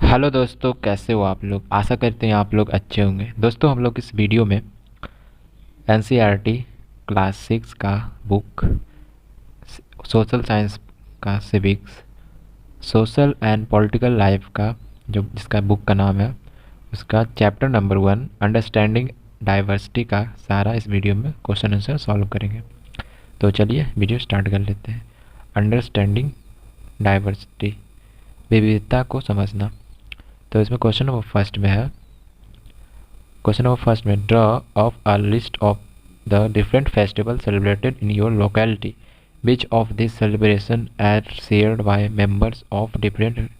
Hello दोस्तों, कैसे हो आप लोग। आशा करते हैं आप लोग अच्छे होंगे। दोस्तों, हम लोग इस वीडियो में एनसीईआरटी क्लास 6 का बुक सोशल साइंस का civics social and political life का जो जिसका बुक का नाम है उसका चैप्टर नंबर 1 अंडरस्टैंडिंग डाइवर्सिटी का सारा इस वीडियो में क्वेश्चन आंसर सॉल्व करेंगे। तो चलिए वीडियो स्टार्ट कर लेते हैं। अंडरस्टैंडिंग डाइवर्सिटी, विविधता को समझना। तो इसमें क्वेश्चन नंबर फर्स्ट में draw off a list of the different festival celebrated in your locality, which of this celebration are shared by members of different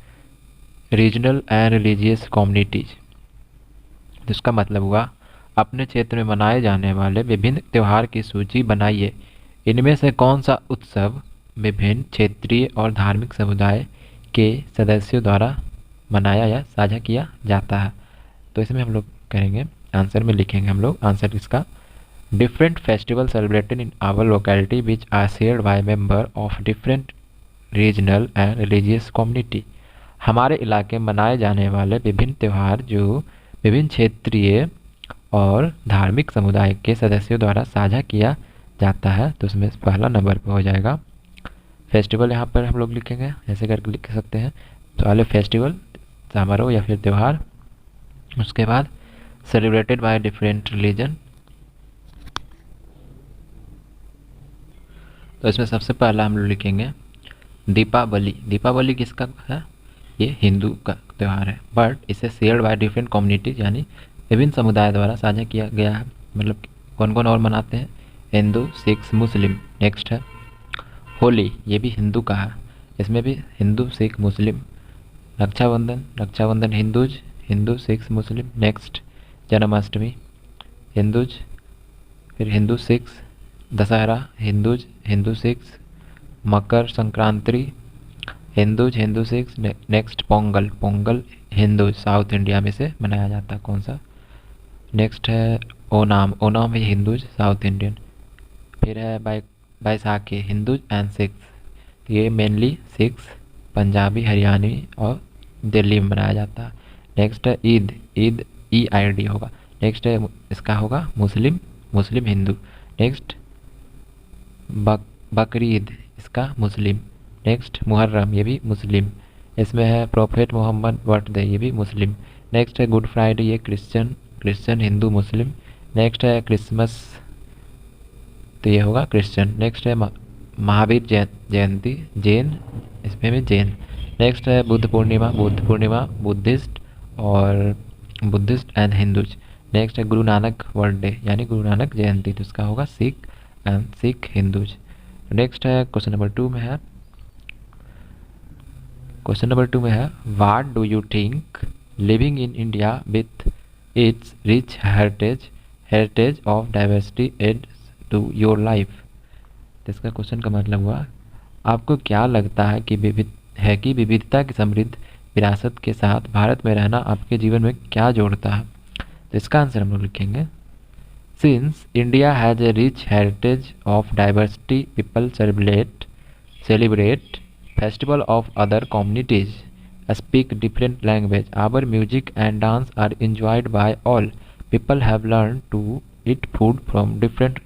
regional and religious communities. तो इसका मतलब हुआ अपने क्षेत्र में मनाए जाने वाले विभिन्न त्यौहार की सूची बनाइए। इनमें से कौन सा उत्सव विभिन्न क्षेत्रीय और धार्मिक समुदाय के सदस्यों द्वारा मनाया या साझा किया जाता है। तो इसमें हम लोग करेंगे, आंसर में लिखेंगे हम लोग आंसर इसका different festival celebrated in our locality which are shared by member of different regional and religious community. हमारे इलाके में मनाए जाने वाले विभिन्न त्यौहार जो विभिन्न क्षेत्रीय और धार्मिक समुदाय के सदस्यों द्वारा साझा किया जाता है। तो उसमें पहला नंबर पे हो जाएगा फेस्टिवल। यहाँ पर हम लोग लिखेंगे, ऐसे करके लिख सकते हैं। तो पहले फेस्टिवल समारोह या फिर त्यौहार, उसके बाद सेलिब्रेटेड बाय डिफरेंट रिलीजन। तो इसमें सबसे पहला हम लोग लिखेंगे दीपावली। दीपावली किसका है? ये हिंदू का त्यौहार है, बट इसे शेयर्ड बाय डिफरेंट कम्युनिटीज यानी विभिन्न समुदाय द्वारा साझा किया गया है। मतलब कौन कौन और मनाते हैं? हिंदू, सिख, मुस्लिम। नेक्स्ट है होली, ये भी हिंदू का है, इसमें भी हिंदू, सिख, मुस्लिम। रक्षाबंधन, रक्षाबंधन हिंदूज, हिंदू, सिख, मुस्लिम। नेक्स्ट जन्माष्टमी हिंदूज, फिर Hindu, Sikh. Dussehra Hindus, Hindu, Sikh. Makar Sankranti Hindus, Hindu, Sikh. Next Pongal, Pongal Hindu south India में से मनाया जाता है। कौन सा? नेक्स्ट है ओनाम, ओनाम भी हिंदूज साउथ इंडियन। फिर है बैसाखी हिंदूज एंड सिख्स, ये मेनली सिख्स, पंजाबी, हरियाणवी और दिल्ली में मनाया जाता है। नेक्स्ट है ईद, ईद EID होगा। नेक्स्ट है इसका होगा मुस्लिम, मुस्लिम हिंदू। नेक्स्ट बकरीद, इसका मुस्लिम। नेक्स्ट मुहर्रम, ये भी मुस्लिम। इसमें है प्रॉफेट मोहम्मद बर्थडे, ये भी मुस्लिम। नेक्स्ट है गुड फ्राइडे, ये क्रिश्चियन, क्रिश्चियन हिंदू मुस्लिम। नेक्स्ट है क्रिसमस, तो ये होगा क्रिश्चियन। नेक्स्ट है महावीर जयंती, जैन, इसमें भी जैन। नेक्स्ट है बुद्ध पूर्णिमा, बुद्ध पूर्णिमा बुद्धिस्ट और बुद्धिस्ट एंड हिंदूज। नेक्स्ट है गुरु नानक बर्थडे यानी गुरु नानक जयंती, तो इसका होगा सिख एंड सिख हिंदूज। नेक्स्ट है क्वेश्चन नंबर 2 में है, क्वेश्चन नंबर 2 में है what do you think living in India with its rich heritage of diversity adds to your life. तो इसका क्वेश्चन का मतलब हुआ आपको क्या लगता है कि विविधता की समृद्ध विरासत के साथ भारत में रहना आपके जीवन में क्या जोड़ता है। तो इसका आंसर हम लोग लिखेंगे since India has a rich heritage of diversity people celebrate festival of other communities, speak different language, our music and dance are enjoyed by all, people have learned to eat food from different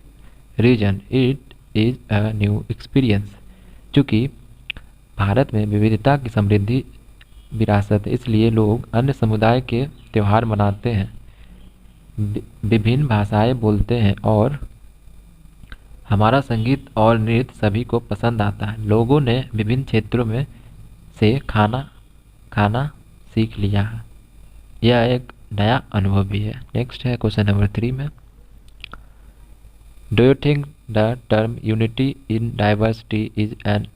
region, it is a new experience। चूँकि भारत में विविधता की समृद्धि विरासत है, इसलिए लोग अन्य समुदाय के त्यौहार मनाते हैं, विभिन्न भाषाएं बोलते हैं और हमारा संगीत और नृत्य सभी को पसंद आता है। लोगों ने विभिन्न क्षेत्रों में से खाना सीख लिया है, यह एक नया अनुभव भी है। नेक्स्ट है क्वेश्चन नंबर 3 में do you think the term unity in diversity is N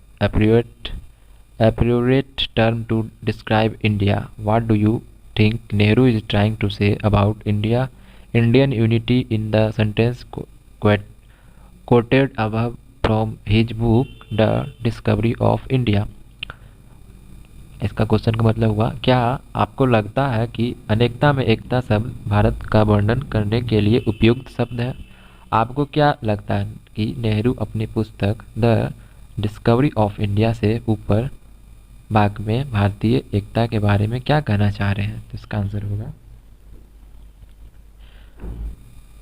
appropriate term to describe India? What do you think Nehru is trying to say about Indian unity in the sentence quoted above from his book The Discovery of India? इसका question का मतलब हुआ क्या आपको लगता है कि अनेकता में एकता शब्द भारत का वर्णन करने के लिए उपयुक्त शब्द है? आपको क्या लगता है कि नेहरू अपनी पुस्तक द डिस्कवरी ऑफ इंडिया से ऊपर वाक्य में भारतीय एकता के बारे में क्या कहना चाह रहे हैं? तो इसका आंसर होगा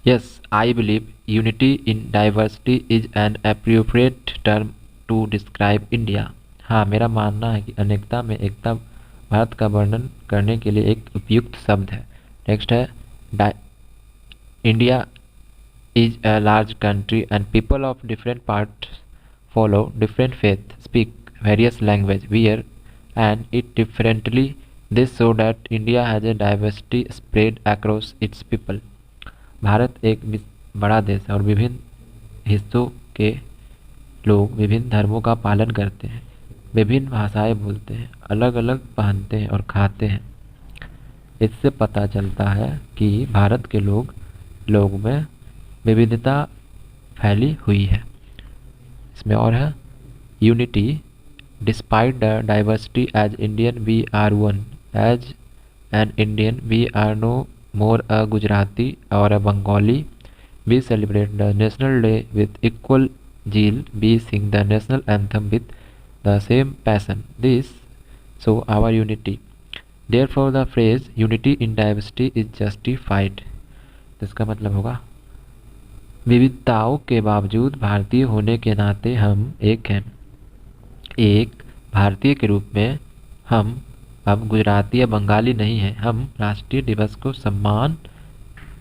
yes, I believe unity in diversity is an appropriate term to describe India. हाँ, मेरा मानना है कि अनेकता में एकता भारत का वर्णन करने के लिए एक उपयुक्त शब्द है। नेक्स्ट है India is a large country and people of different parts follow different faiths, speak various languages, wear and eat differently. This show that India has a diversity spread across its people. Bharat एक बड़ा देश है और विभिन्न हिस्सों के लोग विभिन्न धर्मों का पालन करते हैं, विभिन्न भाषाएं बोलते हैं, अलग अलग पहनते हैं और खाते हैं। इससे पता चलता है कि भारत के लोगों में विविधता फैली हुई है। इसमें और है unity despite the diversity as Indian we are one, as an Indian we are no more a Gujarati और a Bengali. We celebrate the national day with equal zeal, we sing the national anthem with the same passion. This show our unity. Therefore the phrase unity in diversity is justified. इसका मतलब होगा विविधताओं के बावजूद भारतीय होने के नाते हम एक हैं। एक भारतीय के रूप में हम अब गुजराती या बंगाली नहीं हैं। हम राष्ट्रीय दिवस को सम्मान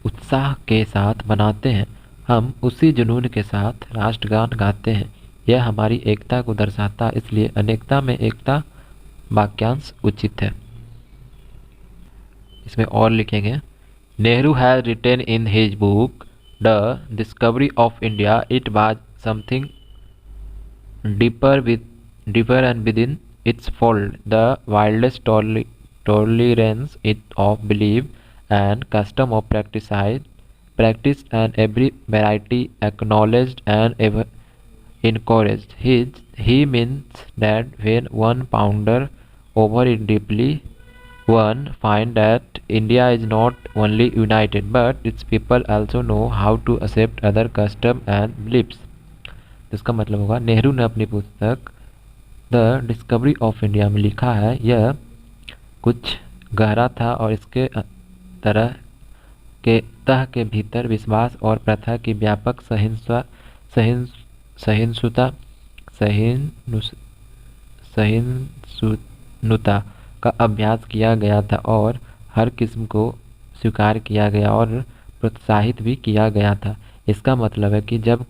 उत्साह के साथ मनाते हैं। हम उसी जुनून के साथ राष्ट्रगान गाते हैं। यह हमारी एकता को दर्शाता, इसलिए अनेकता में एकता वाक्यांश उचित है। इसमें और लिखेंगे Nehru has written in his book the discovery of India it was something deeper and within its fold the wildest tolerance it of believe and custom of practiced and every variety acknowledged and ever encouraged. He means that when one ponder over it deeply, one find that India is not only united, but its people also know how to accept other custom and beliefs. इसका मतलब होगा नेहरू ने अपनी पुस्तक the discovery of India में लिखा है, यह कुछ गहरा था और इसके तरह के तह के भीतर विश्वास और प्रथा की व्यापक सहिष्णुता का अभ्यास किया गया था और हर किस्म को स्वीकार किया गया और प्रोत्साहित भी किया गया था। इसका मतलब है कि जब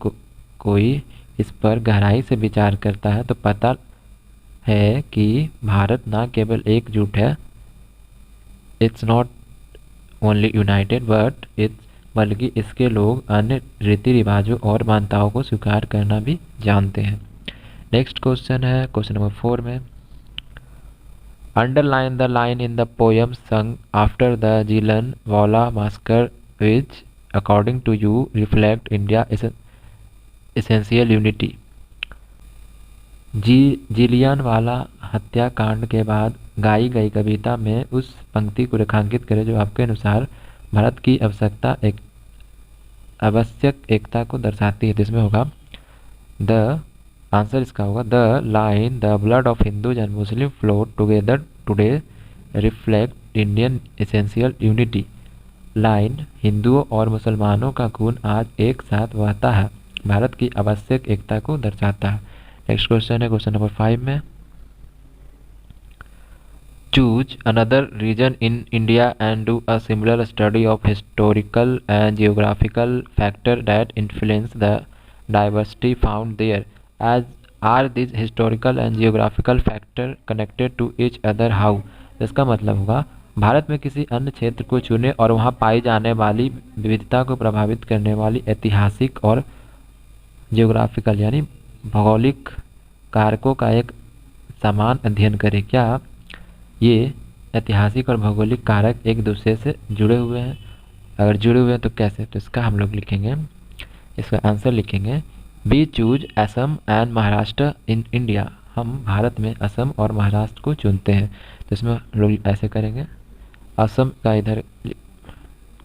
कोई इस पर गहराई से विचार करता है तो पता है कि भारत न केवल एकजुट है, it's not only United but it's, बल्कि इसके लोग अन्य रीति रिवाजों और मान्यताओं को स्वीकार करना भी जानते हैं। नेक्स्ट क्वेश्चन है क्वेश्चन नंबर 4 में underline the line in the poem song after the Jallianwala massacre which according to you reflect India essential unity. Jallianwala हत्याकांड के बाद गाई गई कविता में उस पंक्ति को रेखांकित करें जो आपके अनुसार भारत की आवश्यक एकता को दर्शाती है। जिसमें होगा द आंसर इसका होगा the line the blood of Hindus and Muslim flow together today reflect Indian essential unity. Line हिंदुओं और मुसलमानों का खून आज एक साथ बहता है भारत की आवश्यक एकता को दर्शाता है। नेक्स्ट क्वेश्चन है क्वेश्चन नंबर 5 में choose another region in India and do a similar study of historical and geographical factor that influence the diversity found there. As are these historical and geographical factor connected to each other? How? इसका मतलब होगा भारत में किसी अन्य क्षेत्र को चुने और वहाँ पाई जाने वाली विविधता को प्रभावित करने वाली ऐतिहासिक और जियोग्राफिकल यानी भौगोलिक कारकों का एक समान अध्ययन करें। क्या ये ऐतिहासिक और भौगोलिक कारक एक दूसरे से जुड़े हुए हैं? अगर जुड़े हुए हैं तो कैसे? तो इसका हम लोग लिखेंगे, इसका आंसर लिखेंगे we choose Assam and Maharashtra in India. हम भारत में असम और महाराष्ट्र को चुनते हैं। तो इसमें लोग ऐसे करेंगे असम का इधर,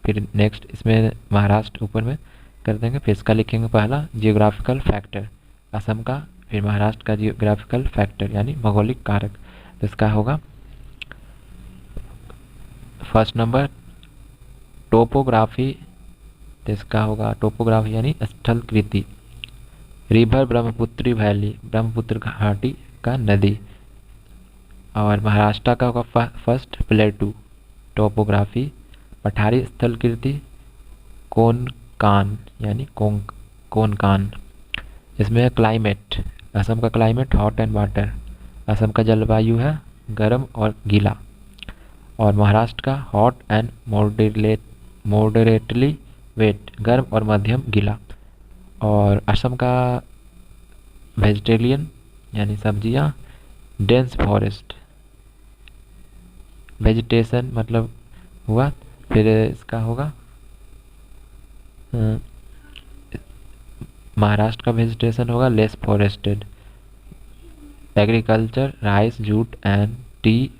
फिर नेक्स्ट इसमें महाराष्ट्र ऊपर में कर देंगे, फिर इसका लिखेंगे पहला जियोग्राफिकल फैक्टर असम का, फिर महाराष्ट्र का जियोग्राफिकल फैक्टर यानी भौगोलिक कारक। तो इसका होगा फर्स्ट नंबर टोपोग्राफी, तो इसका होगा टोपोग्राफी यानी स्थलकृति। रिवर ब्रह्मपुत्री वैली, ब्रह्मपुत्र घाटी का नदी। और महाराष्ट्र का होगा फर्स्ट प्लेटू टोपोग्राफी। पठारी स्थलकृति कोनकान यानी कोनकान। इसमें क्लाइमेट, असम का climate hot and water, Assam का जलवायु है गर्म और गीला। और महाराष्ट्र का हॉट एंड मॉडरेटली वेट, गर्म और मध्यम गीला। और असम का वेजिटेरियन यानी सब्जियां, डेंस फॉरेस्ट, वेजिटेशन मतलब हुआ। फिर इसका होगा महाराष्ट्र का वेजिटेशन होगा less forested. Agriculture rice jute and T,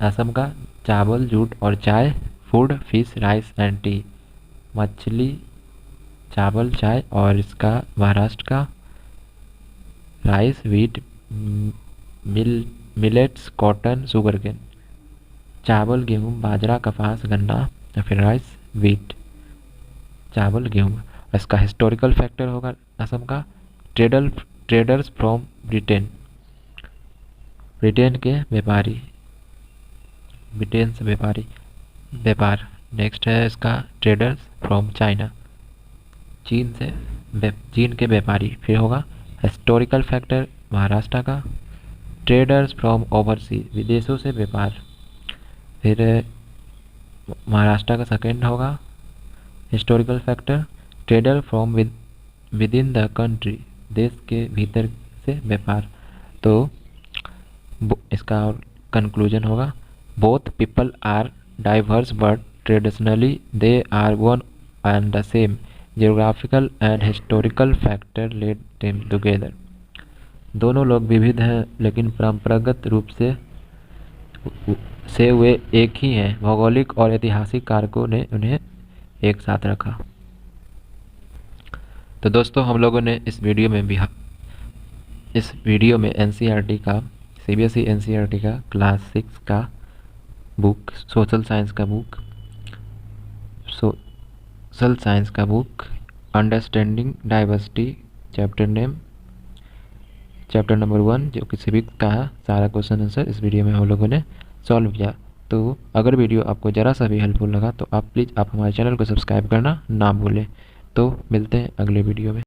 Assam का चावल जूट और चाय। Food fish rice and T, मछली चावल चाय। और इसका महाराष्ट्र का rice wheat millets cotton sugarcane, चावल गेहूँ बाजरा कपास गन्ना। या फिर राइस व्हीट चावल गेहूँ। इसका हिस्टोरिकल फैक्टर होगा असम का ट्रेडर्स फ्रॉम ब्रिटेन, ब्रिटेन के व्यापारी, ब्रिटेन से व्यापार। नेक्स्ट है इसका ट्रेडर्स फ्रॉम चाइना, चीन के व्यापारी। फिर होगा हिस्टोरिकल फैक्टर महाराष्ट्र का ट्रेडर्स फ्रॉम ओवरसीज, विदेशों से व्यापार। फिर महाराष्ट्र का सेकेंड होगा historical factor trader from within the country, देश के भीतर से व्यापार। तो इसका कंक्लूजन होगा both people are diverse but traditionally they are one and the same, geographical and historical factor led them together. दोनों लोग विविध हैं लेकिन परंपरागत रूप से वे एक ही हैं, भौगोलिक और ऐतिहासिक कारकों ने उन्हें एक साथ रखा। तो दोस्तों हम लोगों ने इस वीडियो में एनसीईआरटी का, सीबीएसई एनसीईआरटी का क्लास 6 का बुक, सोशल साइंस का book understanding diversity chapter number 1 जो कि सिविक का है, सारा क्वेश्चन आंसर इस वीडियो में हम लोगों ने सॉल्व किया। तो अगर वीडियो आपको ज़रा सा भी हेल्पफुल लगा तो आप प्लीज़ हमारे चैनल को सब्सक्राइब करना ना भूलें। तो मिलते हैं अगले वीडियो में।